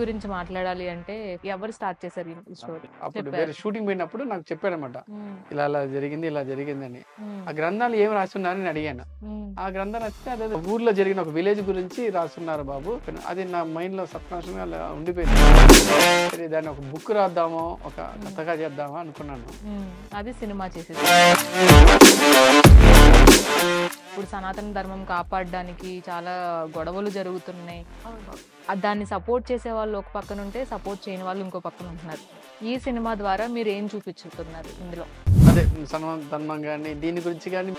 గురించి మాట్లాడాలి అంటే ఎవరు స్టార్ట్ చేశారు ఈ స్టోరీ? అప్పుడు చెప్పారు. వేరే షూటింగ్ పోయినప్పుడు నాకు చెప్పాడనమాట. హ్మ్. ఇలా జరిగిందని. హ్మ్. ఆ గ్రంథాలు ఏం రాస్తున్నారని అడిగాను. హ్మ్. ఆ గ్రంథాలు వస్తే అదే ఊర్లో జరిగిన ఒక విలేజ్ గురించి రాస్తున్నారు బాబు. అది నా మైండ్‌లో సబ్‌కాన్షియస్‌గా అలా ఉండిపోయింది. సరే దాన్ని ఒక బుక్ రాద్దామో, ఒక కథగా చేద్దామా అనుకున్నాను. అది సినిమా చేసేది. ఇప్పుడు సనాతన ధర్మం కాపాడడానికి చాలా గొడవలు జరుగుతున్నాయి. దాన్ని సపోర్ట్ చేసే వాళ్ళు ఒక పక్కన ఉంటే, సపోర్ట్ చేయని వాళ్ళు ఇంకో పక్కన ఉంటున్నారు. ఈ సినిమా ద్వారా మీరు ఏం చూపించుతున్నారు ఇందులో? అదే సనాతన ధర్మం గాని, దీని గురించి గాని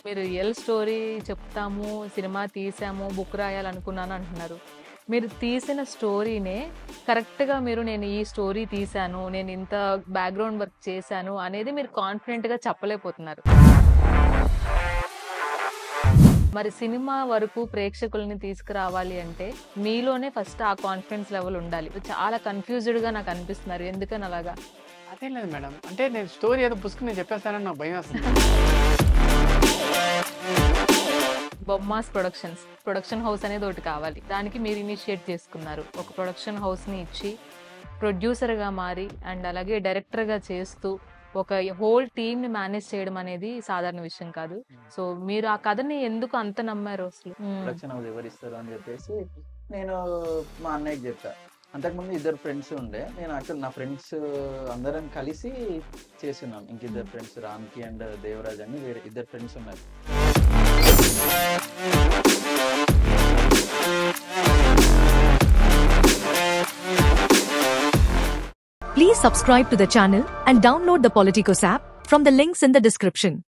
మీరు రియల్ స్టోరీ చెప్తాము, సినిమా తీసాము, బుక్ రాయాలనుకున్నాను అంటున్నారు. మీరు తీసిన స్టోరీనే కరెక్ట్‌గా నేను ఈ స్టోరీ తీశాను, నేను ఇంత బ్యాక్‌గ్రౌండ్ వర్క్ చేశాను అనేది మీరు కాన్ఫిడెంట్‌గా చెప్పలేకపోతున్నారు. మరి సినిమా వరకు ప్రేక్షకుల్ని తీసుకురావాలి అంటే మీలోనే ఫస్ట్ ఆ కాన్ఫిడెన్స్ లెవెల్ ఉండాలి. చాలా కన్‌ఫ్యూజ్డ్‌గా నాకు అనిపిస్తున్నారు. ఎందుకని అలాగా? అదేం లేదు మేడం. అంటే నేను స్టోరీ ఏదో పుస్తకం నేను చెప్పేస్తానని నాకు భయమేస్తుంది. బొమ్మాస్ ప్రొడక్షన్ హౌస్ అనేది ఒకటి కావాలి. దానికి మీరు ఇనిషియేట్ చేసుకున్నారు. ఒక ప్రొడక్షన్ హౌస్‌ని ఇచ్చి ప్రొడ్యూసర్‌గా మారి అండ్ అలాగే డైరెక్టర్‌గా చేస్తూ ఒక హోల్ టీమ్‌ని మేనేజ్ చేయడం అనేది సాధారణ విషయం కాదు. సో మీరు ఆ కథని ఎందుకు అంత నమ్మారు అసలు? ప్రొడక్షన్ హౌస్ ఎవరిస్తారు అని చెప్పేసి నేను మా అన్నయ్యకి చెప్పా. అంతకుముందు ఇద్దరు ఫ్రెండ్స్ ఉండే. నేను యాక్చువల్ నా ఫ్రెండ్స్ అందరం కలిసి చేస్తున్నాం. ఇంకిద్దరు ఫ్రెండ్స్ రామ్కి అండ్ దేవరాజ్ అని వేరే ఇద్దరు ఫ్రెండ్స్ ఉన్నారు. Please subscribe to the channel and download the Politicos app from the links in the description.